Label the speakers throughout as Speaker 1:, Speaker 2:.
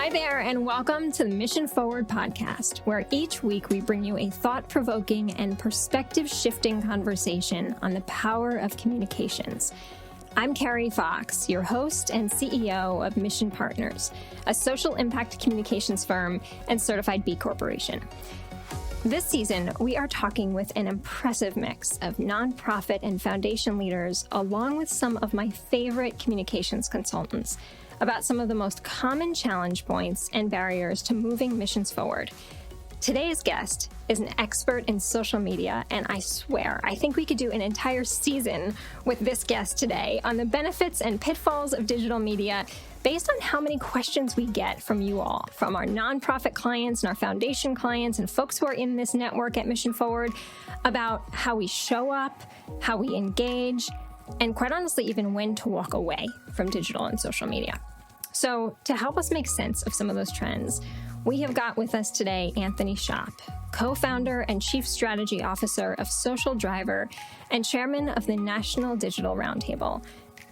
Speaker 1: Hi there, and welcome to the Mission Forward podcast, where each week we bring you a thought-provoking and perspective-shifting conversation on the power of communications. I'm Carrie Fox, your host and CEO of Mission Partners, a social impact communications firm and certified B Corporation. This season, we are talking with an impressive mix of nonprofit and foundation leaders, along with some of my favorite communications consultants, about some of the most common challenge points and barriers to moving missions forward. Today's guest is an expert in social media, and I swear, I think we could do an entire season with this guest today on the benefits and pitfalls of digital media based on how many questions we get from you all, from our nonprofit clients and our foundation clients and folks who are in this network at Mission Forward, about how we show up, how we engage, and quite honestly, even when to walk away from digital and social media. So to help us make sense of some of those trends, we have got with us today Anthony Schopp, co-founder and chief strategy officer of Social Driver and chairman of the National Digital Roundtable.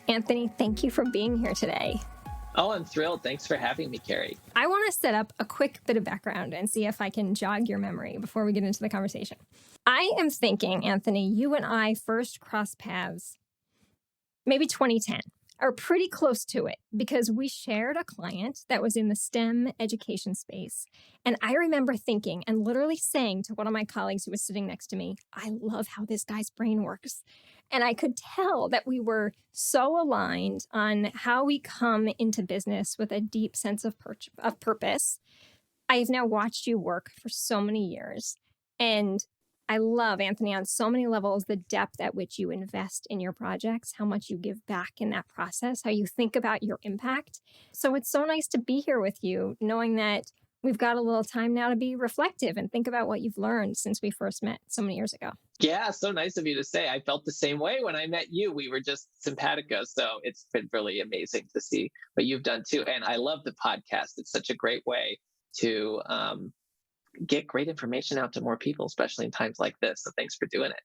Speaker 1: Anthony, thank you for being here today.
Speaker 2: Oh, I'm thrilled. Thanks for having me, Carrie.
Speaker 1: I want to set up a quick bit of background and see if I can jog your memory before we get into the conversation. I am thinking, Anthony, you and I first crossed paths maybe 2010, or pretty close to it, because we shared a client that was in the STEM education space. And I remember thinking and literally saying to one of my colleagues who was sitting next to me, I love how this guy's brain works. And I could tell that we were so aligned on how we come into business with a deep sense of purpose. I have now watched you work for so many years, and I love, Anthony, on so many levels, the depth at which you invest in your projects, how much you give back in that process, how you think about your impact. So it's so nice to be here with you, knowing that we've got a little time now to be reflective and think about what you've learned since we first met so many years ago.
Speaker 2: Yeah, so nice of you to say. I felt the same way when I met you. We were just simpatico. So it's been really amazing to see what you've done too. And I love the podcast. It's such a great way to get great information out to more people, especially in times like this. So thanks for doing it.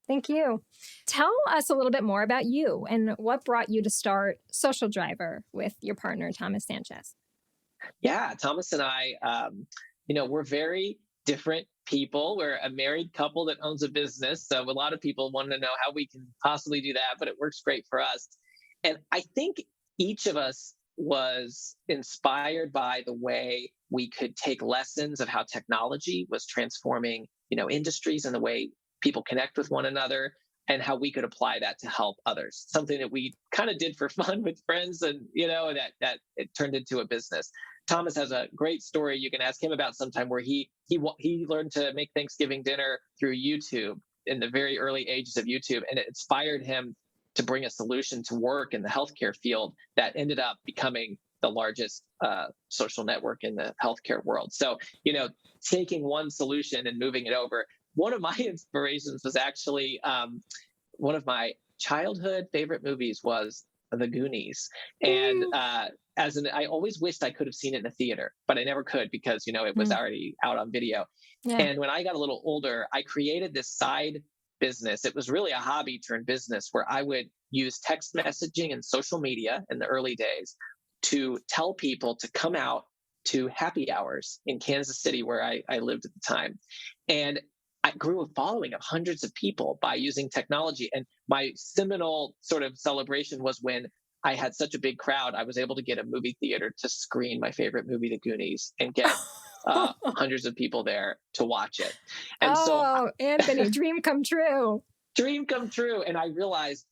Speaker 1: Thank you. Tell us a little bit more about you and what brought you to start Social Driver with your partner, Thomas Sanchez.
Speaker 2: Yeah, Thomas and I, we're very different people. We're a married couple that owns a business. So a lot of people want to know how we can possibly do that, but it works great for us. And I think each of us was inspired by the way we could take lessons of how technology was transforming, industries and the way people connect with one another, and how we could apply that to help others. Something that we kind of did for fun with friends, and that it turned into a business. Thomas has a great story you can ask him about sometime, where he learned to make Thanksgiving dinner through YouTube in the very early ages of YouTube, and it inspired him to bring a solution to work in the healthcare field that ended up becoming the largest social network in the healthcare world. So, taking one solution and moving it over. One of my inspirations was actually one of my childhood favorite movies was The Goonies. And I always wished I could have seen it in a theater, but I never could because, it was already out on video. Yeah. And when I got a little older, I created this side business. It was really a hobby turned business where I would use text messaging and social media in the early days to tell people to come out to happy hours in Kansas City, where I lived at the time. And I grew a following of hundreds of people by using technology. And my seminal sort of celebration was when I had such a big crowd, I was able to get a movie theater to screen my favorite movie, The Goonies, and get hundreds of people there to watch it. And
Speaker 1: Anthony, dream come true.
Speaker 2: Dream come true. And I realized,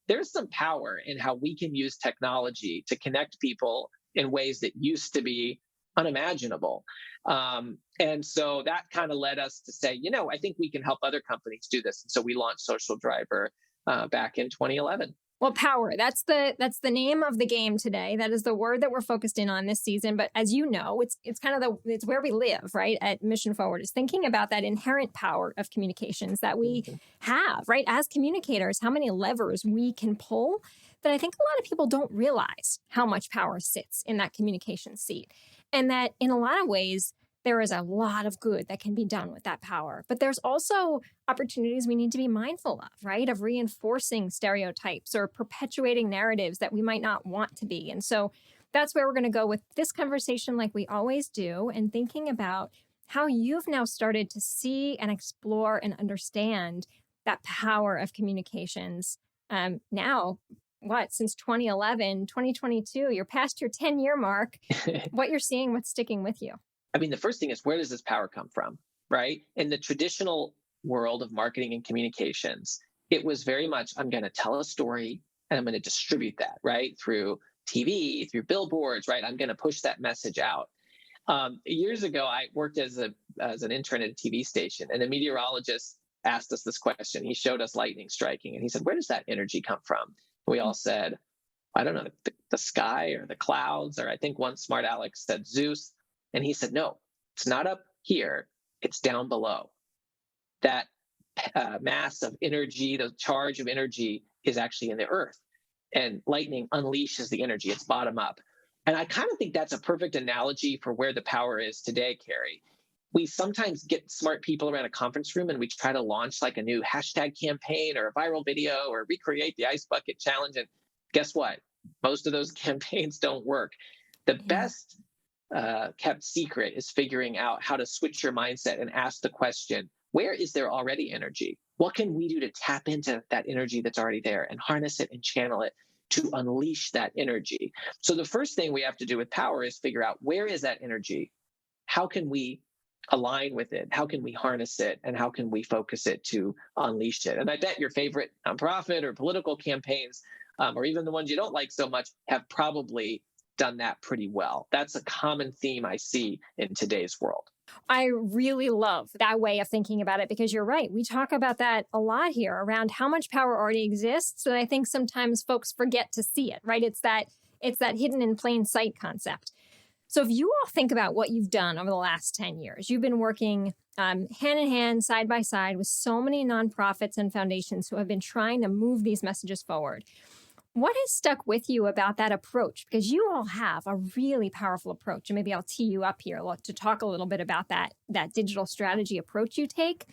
Speaker 2: there's some power in how we can use technology to connect people in ways that used to be unimaginable. And so that kind of led us to say, I think we can help other companies do this. And so we launched Social Driver back in 2011.
Speaker 1: Well, power, that's the name of the game today. That is the word that we're focused in on this season. But as you know, it's kind of it's where we live, right? At Mission Forward, is thinking about that inherent power of communications that we have, right? As communicators, how many levers we can pull that I think a lot of people don't realize how much power sits in that communication seat. And that in a lot of ways, there is a lot of good that can be done with that power. But there's also opportunities we need to be mindful of, right? Of reinforcing stereotypes or perpetuating narratives that we might not want to be. And so that's where we're going to go with this conversation, like we always do, and thinking about how you've now started to see and explore and understand that power of communications. Now, since 2011, 2022, you're past your 10-year mark, what you're seeing, what's sticking with you?
Speaker 2: I mean, the first thing is, where does this power come from, right? In the traditional world of marketing and communications, it was very much, I'm going to tell a story and I'm going to distribute that, right? Through TV, through billboards, right? I'm going to push that message out. Years ago, I worked as an intern at a TV station, and a meteorologist asked us this question. He showed us lightning striking, and he said, where does that energy come from? We all said, I don't know, the sky or the clouds, or I think one smart Alex said Zeus. And he said, no, it's not up here, it's down below. That mass of energy, the charge of energy is actually in the earth. And lightning unleashes the energy, it's bottom up. And I kind of think that's a perfect analogy for where the power is today, Carrie. We sometimes get smart people around a conference room and we try to launch like a new hashtag campaign or a viral video or recreate the ice bucket challenge. And guess what? Most of those campaigns don't work. The best kept secret is figuring out how to switch your mindset and ask the question, where is there already energy? What can we do to tap into that energy that's already there and harness it and channel it to unleash that energy? So the first thing we have to do with power is figure out, where is that energy? How can we align with it? How can we harness it? And how can we focus it to unleash it? And I bet your favorite nonprofit or political campaigns, or even the ones you don't like so much, have probably done that pretty well. That's a common theme I see in today's world.
Speaker 1: I really love that way of thinking about it, because you're right. We talk about that a lot here around how much power already exists. And I think sometimes folks forget to see it, right? It's that hidden in plain sight concept. So if you all think about what you've done over the last 10 years, you've been working hand in hand, side by side with so many nonprofits and foundations who have been trying to move these messages forward. What has stuck with you about that approach? Because you all have a really powerful approach. And maybe I'll tee you up here to talk a little bit about that digital strategy approach you take.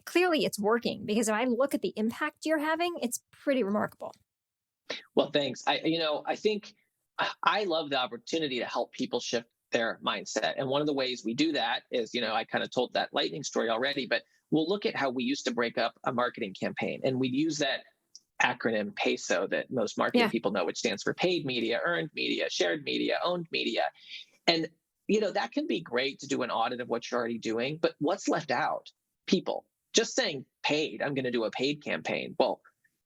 Speaker 1: Clearly, it's working, because if I look at the impact you're having, it's pretty remarkable.
Speaker 2: Well, thanks. I think I love the opportunity to help people shift their mindset. And one of the ways we do that is, I kind of told that lightning story already, but we'll look at how we used to break up a marketing campaign. And we'd use that acronym PASO that most marketing people know, which stands for paid media, earned media, shared media, owned media. And, that can be great to do an audit of what you're already doing, but what's left out? People. Just saying paid, I'm going to do a paid campaign. Well,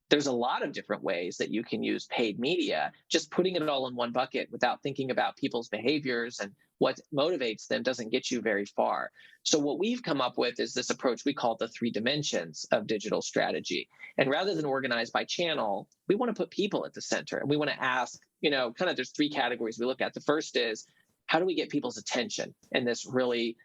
Speaker 2: there's a lot of different ways that you can use paid media. Just putting it all in one bucket without thinking about people's behaviors and what motivates them doesn't get you very far. So what we've come up with is this approach we call the 3 dimensions of digital strategy. And rather than organize by channel, we want to put people at the center. And we want to ask, there's 3 categories we look at. The first is, how do we get people's attention in this really,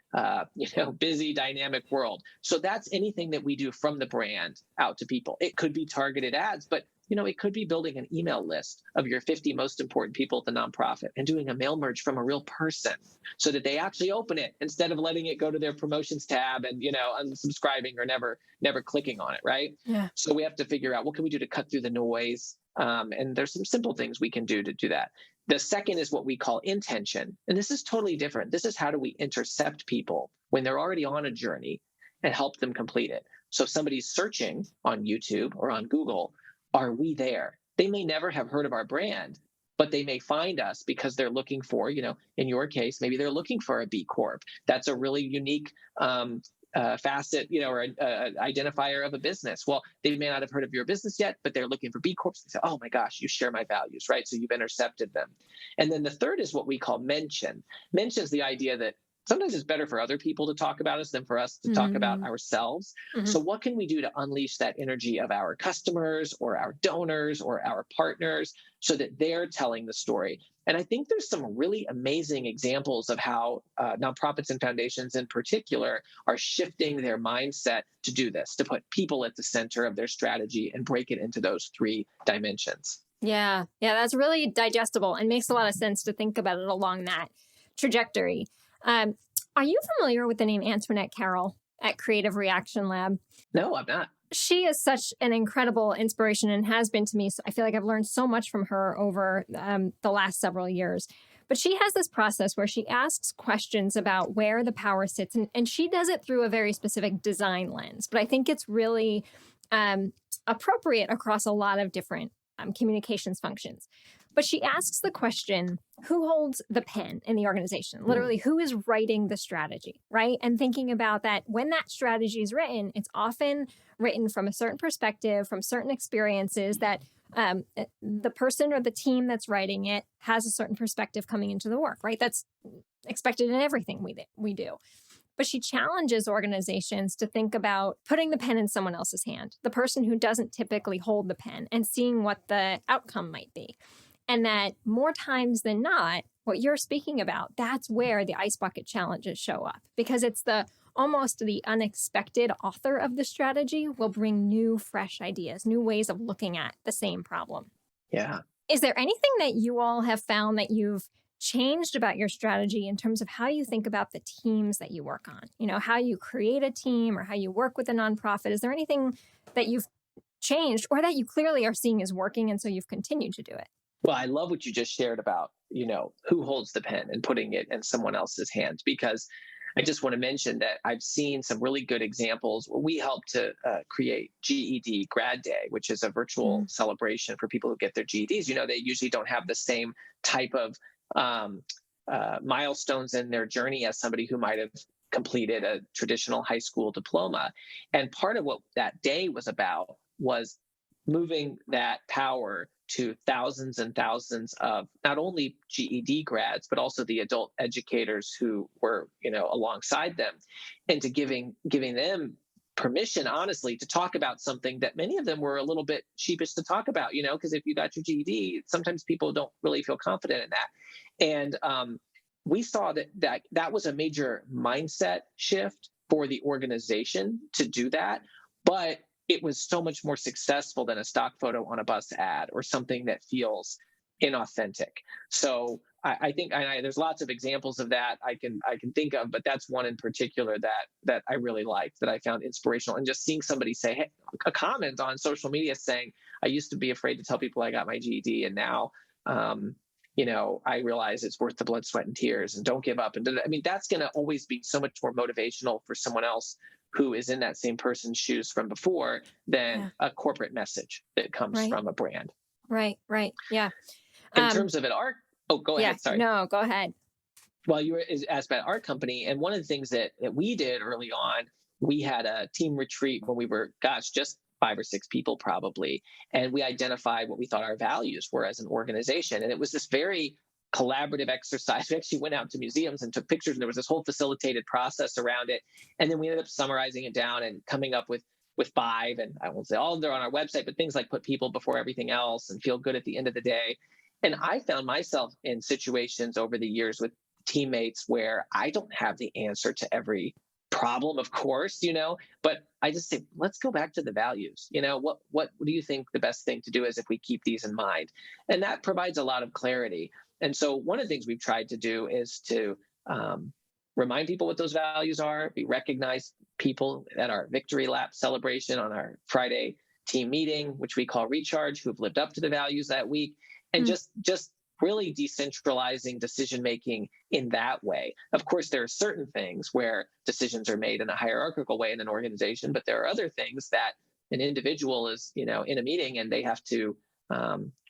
Speaker 2: busy, dynamic world? So that's anything that we do from the brand out to people. It could be targeted ads, but it could be building an email list of your 50 most important people at the nonprofit and doing a mail merge from a real person so that they actually open it instead of letting it go to their promotions tab and, unsubscribing or never clicking on it, right?
Speaker 1: Yeah.
Speaker 2: So we have to figure out, what can we do to cut through the noise? And there's some simple things we can do to do that. The second is what we call intention. And this is totally different. This is, how do we intercept people when they're already on a journey and help them complete it? So if somebody's searching on YouTube or on Google, are we there? They may never have heard of our brand, but they may find us because they're looking for, in your case, maybe they're looking for a B Corp. That's a really unique facet, or identifier of a business. Well, they may not have heard of your business yet, but they're looking for B Corps. They say, oh my gosh, you share my values, right? So you've intercepted them. And then the third is what we call mention. Mention is the idea that sometimes it's better for other people to talk about us than for us to talk about ourselves. So what can we do to unleash that energy of our customers or our donors or our partners so that they're telling the story? And I think there's some really amazing examples of how nonprofits and foundations in particular are shifting their mindset to do this, to put people at the center of their strategy and break it into those 3 dimensions.
Speaker 1: Yeah, that's really digestible and makes a lot of sense to think about it along that trajectory. Are you familiar with the name Antoinette Carroll at Creative Reaction Lab?
Speaker 2: No, I'm not.
Speaker 1: She is such an incredible inspiration and has been to me. So I feel like I've learned so much from her over the last several years. But she has this process where she asks questions about where the power sits. And she does it through a very specific design lens. But I think it's really appropriate across a lot of different communications functions. But she asks the question, who holds the pen in the organization? Literally, who is writing the strategy, right? And thinking about that when that strategy is written, it's often written from a certain perspective, from certain experiences that the person or the team that's writing it has a certain perspective coming into the work, right? That's expected in everything we do. But she challenges organizations to think about putting the pen in someone else's hand, the person who doesn't typically hold the pen, and seeing what the outcome might be. And that more times than not, what you're speaking about, that's where the ice bucket challenges show up, because it's almost the unexpected author of the strategy will bring new, fresh ideas, new ways of looking at the same problem.
Speaker 2: Yeah.
Speaker 1: Is there anything that you all have found that you've changed about your strategy in terms of how you think about the teams that you work on? You know, how you create a team or how you work with a nonprofit? Is there anything that you've changed or that you clearly are seeing is working and so you've continued to do it?
Speaker 2: Well, I love what you just shared about, who holds the pen and putting it in someone else's hands, because I just want to mention that I've seen some really good examples. We helped to create GED Grad Day, which is a virtual celebration for people who get their GEDs. They usually don't have the same type of milestones in their journey as somebody who might have completed a traditional high school diploma. And part of what that day was about was moving that power to thousands and thousands of not only GED grads, but also the adult educators who were, alongside them, and to giving them permission, honestly, to talk about something that many of them were a little bit sheepish to talk about, because if you got your GED, sometimes people don't really feel confident in that. And we saw that was a major mindset shift for the organization to do that. But it was so much more successful than a stock photo on a bus ad or something that feels inauthentic. So I think there's lots of examples of that I can think of, but that's one in particular that I really liked, that I found inspirational. And just seeing somebody say, hey, a comment on social media saying, I used to be afraid to tell people I got my GED, and now I realize it's worth the blood, sweat, and tears, and don't give up. And that's going to always be so much more motivational for someone else who is in that same person's shoes from before than a corporate message that comes from a brand.
Speaker 1: Right. Yeah.
Speaker 2: In terms of go ahead. Sorry.
Speaker 1: No, go ahead.
Speaker 2: Well, you were asked about our company. And one of the things that we did early on, we had a team retreat when we were, just 5 or 6 people probably. And we identified what we thought our values were as an organization. And it was this very collaborative exercise. We actually went out to museums and took pictures, and there was this whole facilitated process around it. And then we ended up summarizing it down and coming up with 5, and I won't say all of them are on our website, but things like put people before everything else and feel good at the end of the day. And I found myself in situations over the years with teammates where I don't have the answer to every problem, of course, but I just say, let's go back to the values. What do you think the best thing to do is if we keep these in mind? And that provides a lot of clarity. And so one of the things we've tried to do is to remind people what those values are. We recognize people at our victory lap celebration on our Friday team meeting, which we call Recharge, who've lived up to the values that week, and just really decentralizing decision-making in that way. Of course, there are certain things where decisions are made in a hierarchical way in an organization, but there are other things that an individual is, in a meeting and they have to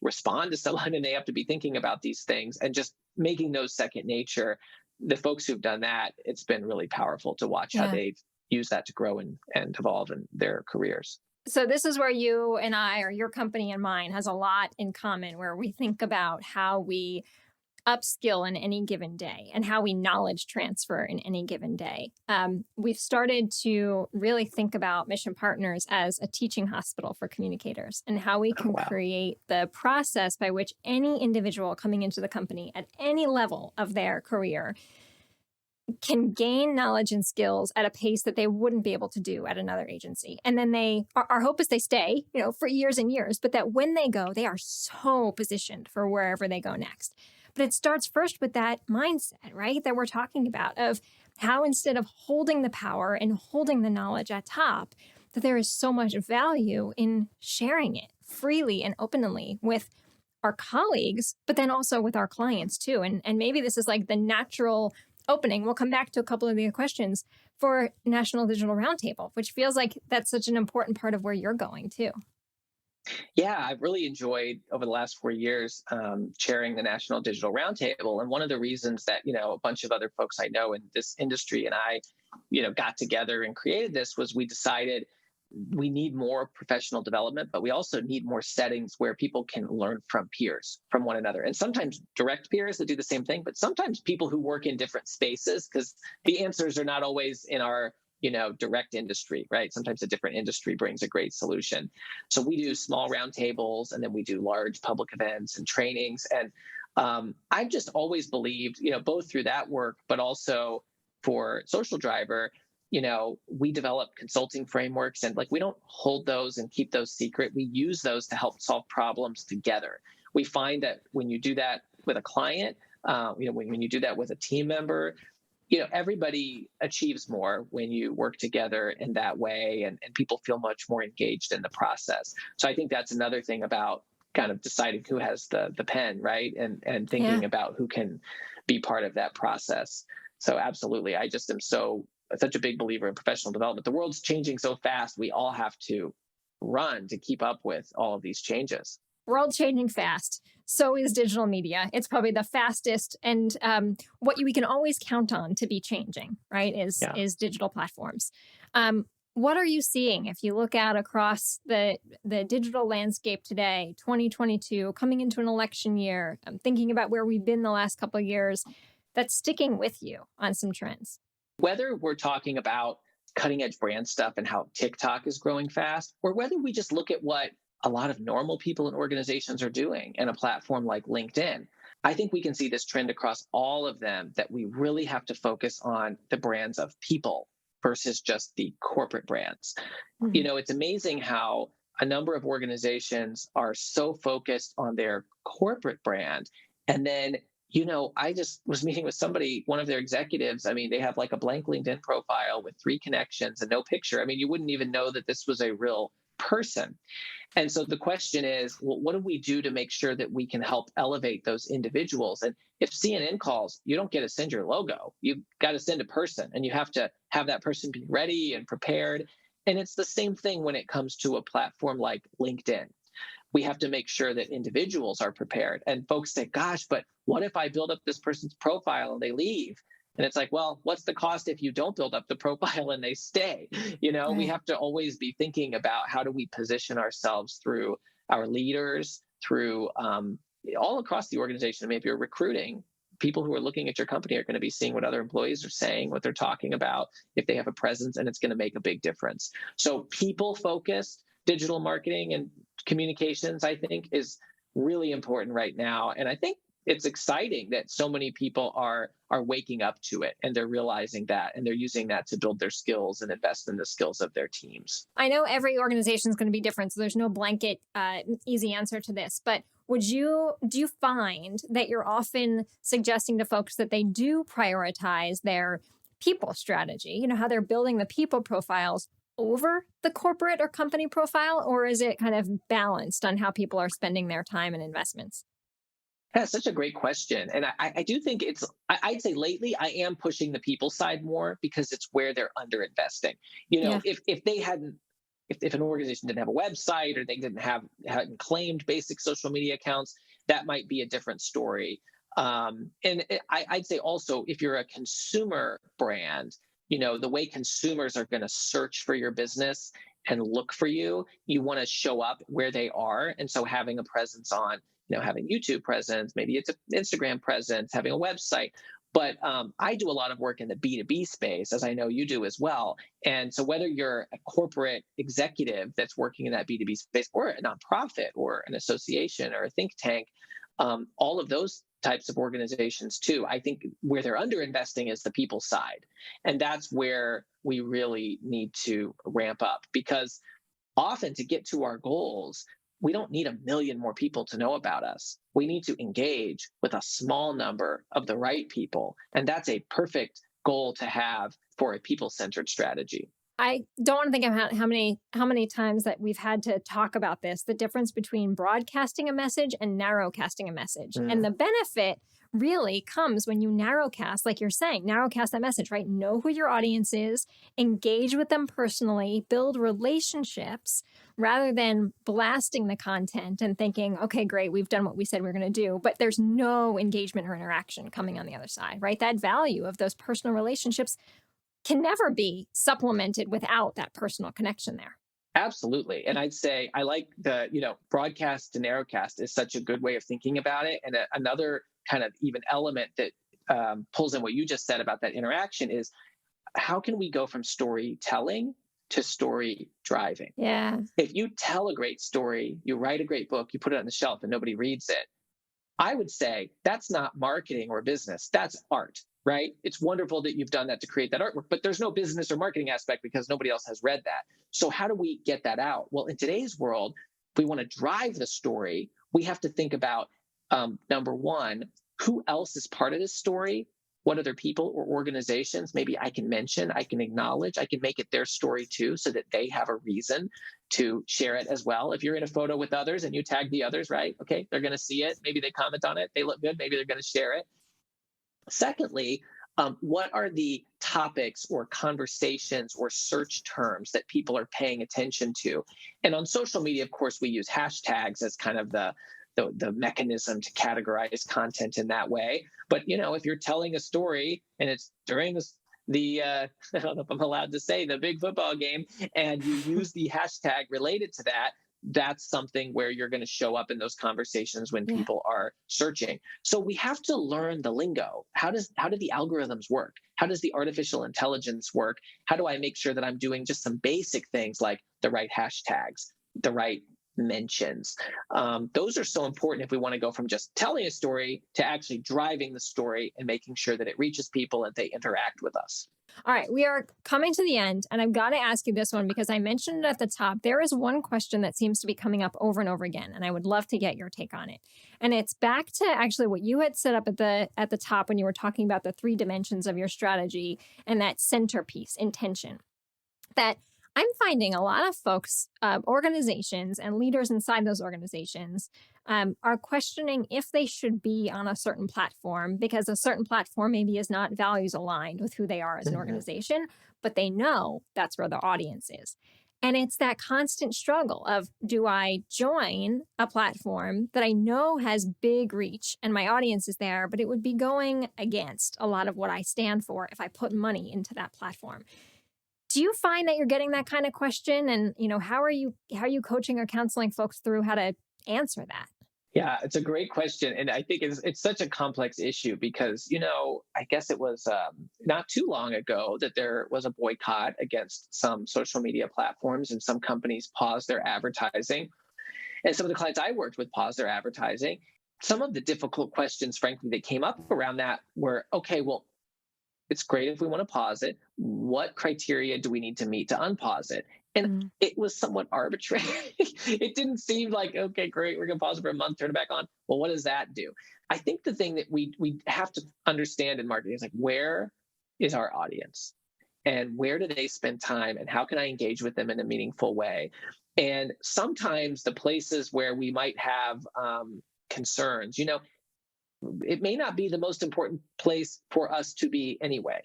Speaker 2: respond to someone and they have to be thinking about these things, and just making those second nature. The folks who've done that, it's been really powerful to watch how they've used that to grow and evolve in their careers.
Speaker 1: So this is where you and I, or your company and mine, has a lot in common, where we think about how we upskill in any given day and how we knowledge transfer in any given day. We've started to really think about Mission Partners as a teaching hospital for communicators, and how we can create the process by which any individual coming into the company at any level of their career can gain knowledge and skills at a pace that they wouldn't be able to do at another agency. And then our hope is they stay, for years and years, but that when they go, they are so positioned for wherever they go next. But it starts first with that mindset, right, that we're talking about, of how instead of holding the power and holding the knowledge at top, that there is so much value in sharing it freely and openly with our colleagues, but then also with our clients too. And maybe this is like the natural opening. We'll come back to a couple of the questions for National Digital Roundtable, which feels like that's such an important part of where you're going too.
Speaker 2: Yeah, I've really enjoyed over the last 4 years chairing the National Digital Roundtable. And one of the reasons that, a bunch of other folks I know in this industry and I, got together and created this was we decided we need more professional development, but we also need more settings where people can learn from peers, from one another. And sometimes direct peers that do the same thing, but sometimes people who work in different spaces, because the answers are not always in our direct industry, right? Sometimes a different industry brings a great solution. So we do small roundtables, and then we do large public events and trainings. And I've just always believed, both through that work, but also for Social Driver, we develop consulting frameworks, and we don't hold those and keep those secret. We use those to help solve problems together. We find that when you do that with a client, when you do that with a team member, everybody achieves more when you work together in that way, and people feel much more engaged in the process. So I think that's another thing about kind of deciding who has the pen, right? And thinking about who can be part of that process. So absolutely. I just am such a big believer in professional development. The world's changing so fast. We all have to run to keep up with all of these changes.
Speaker 1: World changing fast. So is digital media. It's probably the fastest, and what we can always count on to be changing, right? Is digital platforms. What are you seeing if you look out across the digital landscape today, 2022, coming into an election year, thinking about where we've been the last couple of years, that's sticking with you on some trends?
Speaker 2: Whether we're talking about cutting edge brand stuff and how TikTok is growing fast, or whether we just look at what a lot of normal people and organizations are doing in a platform like LinkedIn, I think we can see this trend across all of them, that we really have to focus on the brands of people versus just the corporate brands. Mm-hmm. It's amazing how a number of organizations are so focused on their corporate brand. And then, I just was meeting with somebody, one of their executives. I mean, they have like a blank LinkedIn profile with 3 connections and no picture. I mean, you wouldn't even know that this was a real person. And so the question is, well, what do we do to make sure that we can help elevate those individuals? And if CNN calls, you don't get to send your logo. You've got to send a person, and you have to have that person be ready and prepared. And it's the same thing when it comes to a platform like LinkedIn. We have to make sure that individuals are prepared. And folks say, gosh, but what if I build up this person's profile and they leave? And it's like, well, what's the cost if you don't build up the profile and they stay? Right. We have to always be thinking about how do we position ourselves through our leaders, through all across the organization. I mean, if you're recruiting, people who are looking at your company are going to be seeing what other employees are saying, what they're talking about, if they have a presence, and it's going to make a big difference. So people-focused digital marketing and communications, I think, is really important right now. And I think it's exciting that so many people are waking up to it, and they're realizing that, and they're using that to build their skills and invest in the skills of their teams.
Speaker 1: I know every organization is going to be different, so there's no blanket easy answer to this. But do you find that you're often suggesting to folks that they do prioritize their people strategy? How they're building the people profiles over the corporate or company profile, or is it kind of balanced on how people are spending their time and investments?
Speaker 2: That's such a great question. And I do think I'd say lately I am pushing the people side more, because it's where they're underinvesting. If they hadn't, if an organization didn't have a website, or they hadn't claimed basic social media accounts, that might be a different story. I'd say also, if you're a consumer brand, the way consumers are going to search for your business and look for you, you want to show up where they are. And so having a presence on, having YouTube presence, maybe it's an Instagram presence, having a website. But I do a lot of work in the B2B space, as I know you do as well. And so whether you're a corporate executive that's working in that B2B space, or a nonprofit, or an association, or a think tank, all of those types of organizations too, I think where they're underinvesting is the people side. And that's where we really need to ramp up, because often to get to our goals, we don't need 1 million more people to know about us. We need to engage with a small number of the right people. And that's a perfect goal to have for a people-centered strategy.
Speaker 1: I don't want to think of how many times that we've had to talk about this, the difference between broadcasting a message and narrowcasting a message. And the benefit really comes when you narrowcast, like you're saying, narrowcast that message, right? Know who your audience is, engage with them personally, build relationships rather than blasting the content and thinking, okay, great, we've done what we said we are going to do, but there's no engagement or interaction coming on the other side, right? That value of those personal relationships can never be supplemented without that personal connection there.
Speaker 2: Absolutely. And I'd say I like the, broadcast to narrowcast is such a good way of thinking about it. And another kind of even element that pulls in what you just said about that interaction is how can we go from storytelling to story driving?
Speaker 1: Yeah.
Speaker 2: If you tell a great story, you write a great book, you put it on the shelf and nobody reads it, I would say that's not marketing or business. That's art, right? It's wonderful that you've done that to create that artwork, but there's no business or marketing aspect because nobody else has read that. So how do we get that out? Well, in today's world, if we want to drive the story, we have to think about, number one, who else is part of this story? What other people or organizations maybe I can mention, I can acknowledge, I can make it their story too, so that they have a reason to share it as well. If you're in a photo with others and you tag the others, right? Okay, they're going to see it. Maybe they comment on it. They look good. Maybe they're going to share it. Secondly, what are the topics or conversations or search terms that people are paying attention to? And on social media, of course, we use hashtags as kind of the mechanism to categorize content in that way. But if you're telling a story and it's during the I don't know if I'm allowed to say the big football game, and you use the hashtag related to that, that's something where you're going to show up in those conversations when people are searching. So we have to learn the lingo. How do the algorithms work? How does the artificial intelligence work? How do I make sure that I'm doing just some basic things like the right hashtags, the right mentions? Those are so important if we want to go from just telling a story to actually driving the story and making sure that it reaches people and they interact with us.
Speaker 1: All right, we are coming to the end, and I've got to ask you this one because I mentioned it at the top. There is one question that seems to be coming up over and over again, and I would love to get your take on it. And it's back to actually what you had set up at the top when you were talking about the 3 dimensions of your strategy and that centerpiece, intention. That I'm finding a lot of folks, organizations and leaders inside those organizations are questioning if they should be on a certain platform because a certain platform maybe is not values aligned with who they are as an organization, but they know that's where the audience is. And it's that constant struggle of, do I join a platform that I know has big reach and my audience is there, but it would be going against a lot of what I stand for if I put money into that platform? Do you find that you're getting that kind of question? And, how are you coaching or counseling folks through how to answer that?
Speaker 2: Yeah, it's a great question. And I think it's such a complex issue because, I guess it was not too long ago that there was a boycott against some social media platforms and some companies paused their advertising. And some of the clients I worked with paused their advertising. Some of the difficult questions, frankly, that came up around that were, okay, well, it's great if we want to pause it. What criteria do we need to meet to unpause it? And it was somewhat arbitrary. It didn't seem like, okay, great, we're going to pause it for a month, turn it back on. Well, what does that do? I think the thing that we have to understand in marketing is like, where is our audience? And where do they spend time? And how can I engage with them in a meaningful way? And sometimes the places where we might have concerns, it may not be the most important place for us to be anyway.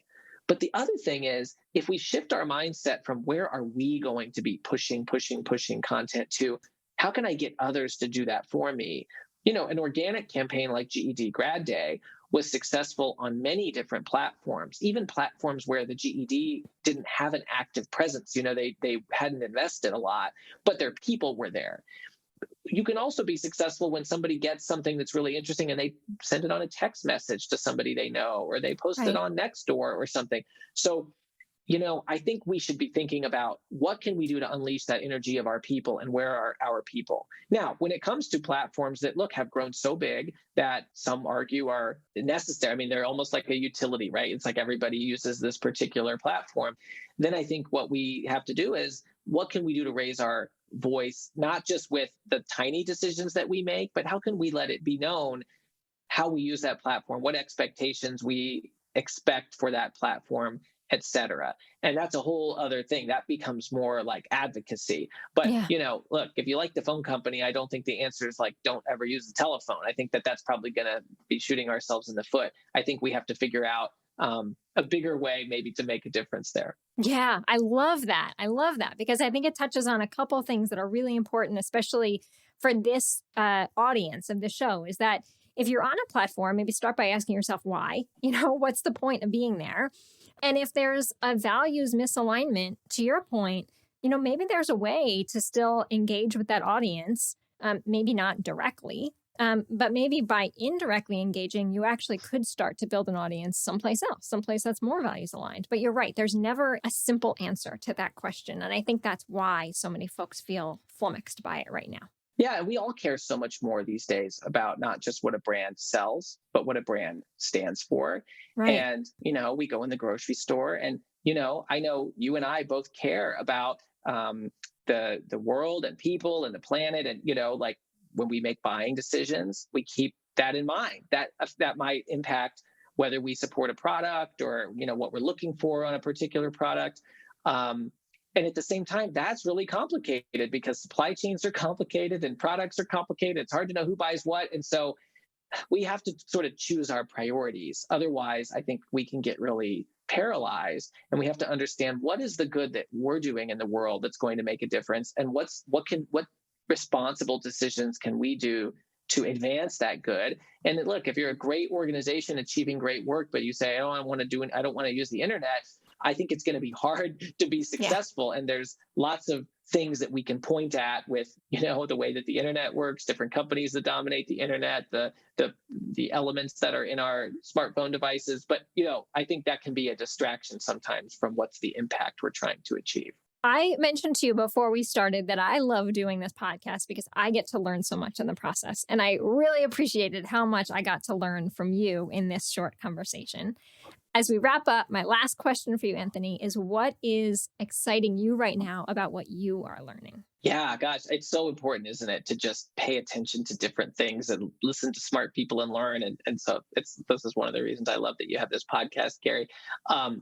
Speaker 2: But the other thing is, if we shift our mindset from where are we going to be pushing content to, how can I get others to do that for me? An organic campaign like GED Grad Day was successful on many different platforms, even platforms where the GED didn't have an active presence. They hadn't invested a lot, but their people were there. You can also be successful when somebody gets something that's really interesting and they send it on a text message to somebody they know, or they post it on Nextdoor or something. So, I think we should be thinking about what can we do to unleash that energy of our people and where are our people. Now, when it comes to platforms that have grown so big that some argue are necessary, I mean, they're almost like a utility, right? It's like everybody uses this particular platform. Then I think what we have to do is, what can we do to raise our voice, not just with the tiny decisions that we make, but how can we let it be known how we use that platform, what expectations we expect for that platform, et cetera. And that's a whole other thing. That becomes more like advocacy. But,
Speaker 1: Yeah.
Speaker 2: look, if you like the phone company, I don't think the answer is like, don't ever use the telephone. I think that that's probably going to be shooting ourselves in the foot. I think we have to figure out a bigger way maybe to make a difference there.
Speaker 1: Yeah, I love that. I love that because I think it touches on a couple of things that are really important, especially for this audience of the show, is that if you're on a platform, maybe start by asking yourself why, what's the point of being there? And if there's a values misalignment, to your point, maybe there's a way to still engage with that audience, maybe not directly, but maybe by indirectly engaging, you actually could start to build an audience someplace else, someplace that's more values aligned. But you're right, there's never a simple answer to that question. And I think that's why so many folks feel flummoxed by it right now.
Speaker 2: Yeah, we all care so much more these days about not just what a brand sells, but what a brand stands for.
Speaker 1: Right.
Speaker 2: And, we go in the grocery store and, I know you and I both care about the world and people and the planet. And, like when we make buying decisions, we keep that in mind. That might impact whether we support a product or, what we're looking for on a particular product. And at the same time, that's really complicated because supply chains are complicated and products are complicated. It's hard to know who buys what. And so we have to sort of choose our priorities. Otherwise, I think we can get really paralyzed, and we have to understand what is the good that we're doing in the world that's going to make a difference, and what responsible decisions can we do to advance that good. And look, if you're a great organization achieving great work, but you say, I don't want to use the internet, I think it's going to be hard to be successful. Yeah. And there's lots of things that we can point at with, the way that the internet works, different companies that dominate the internet, the elements that are in our smartphone devices. But, I think that can be a distraction sometimes from what's the impact we're trying to achieve.
Speaker 1: I mentioned to you before we started that I love doing this podcast because I get to learn so much in the process. And I really appreciated how much I got to learn from you in this short conversation. As we wrap up, my last question for you, Anthony, is what is exciting you right now about what you are learning?
Speaker 2: Yeah, gosh, it's so important, isn't it, to just pay attention to different things and listen to smart people and learn. And so this is one of the reasons I love that you have this podcast, Gary. I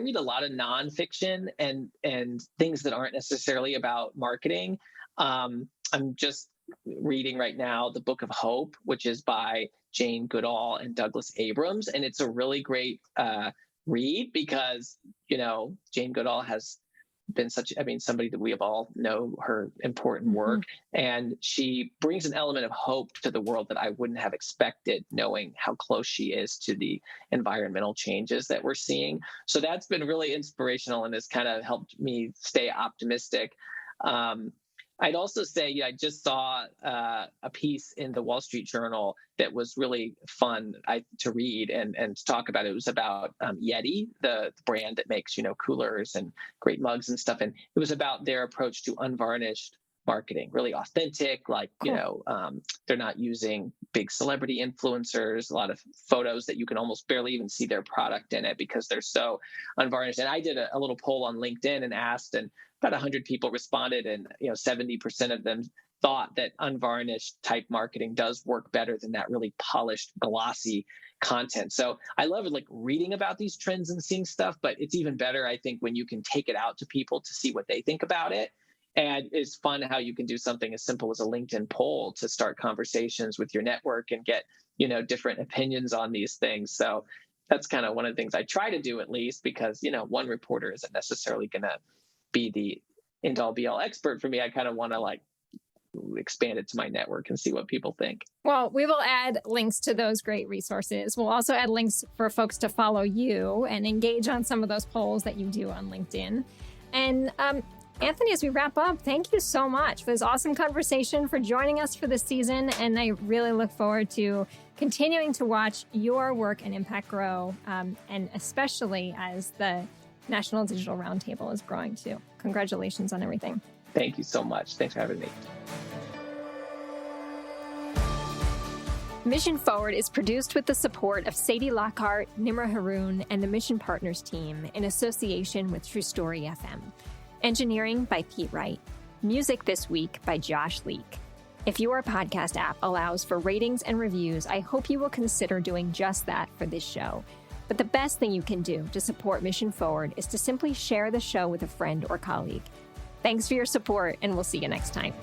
Speaker 2: read a lot of nonfiction and things that aren't necessarily about marketing. I'm just reading right now the Book of Hope, which is by Jane Goodall and Douglas Abrams. And it's a really great read because, Jane Goodall has been somebody that we have all know her important work. Mm-hmm. And she brings an element of hope to the world that I wouldn't have expected, knowing how close she is to the environmental changes that we're seeing. So that's been really inspirational and has kind of helped me stay optimistic. I'd also say I just saw a piece in the Wall Street Journal that was really fun to read and to talk about. It was about Yeti, the brand that makes coolers and great mugs and stuff. And it was about their approach to unvarnished marketing, really authentic, like, cool. They're not using big celebrity influencers, a lot of photos that you can almost barely even see their product in it because they're so unvarnished. And I did a little poll on LinkedIn and asked, and about 100 people responded, and 70% of them thought that unvarnished type marketing does work better than that really polished, glossy content. So I love it, like reading about these trends and seeing stuff, but it's even better, I think, when you can take it out to people to see what they think about it. And it's fun how you can do something as simple as a LinkedIn poll to start conversations with your network and get, different opinions on these things. So that's kind of one of the things I try to do, at least, because, one reporter isn't necessarily going to be the end all be all expert for me. I kind of want to expand it to my network and see what people think.
Speaker 1: Well, we will add links to those great resources. We'll also add links for folks to follow you and engage on some of those polls that you do on LinkedIn. And Anthony, as we wrap up, thank you so much for this awesome conversation, for joining us for this season. And I really look forward to continuing to watch your work and impact grow, and especially as the National Digital Roundtable is growing too. Congratulations on everything.
Speaker 2: Thank you so much. Thanks for having me.
Speaker 1: Mission Forward is produced with the support of Sadie Lockhart, Nimra Haroon, and the Mission Partners team in association with True Story FM. Engineering by Pete Wright. Music this week by Josh Leake. If your podcast app allows for ratings and reviews, I hope you will consider doing just that for this show. But the best thing you can do to support Mission Forward is to simply share the show with a friend or colleague. Thanks for your support, and we'll see you next time.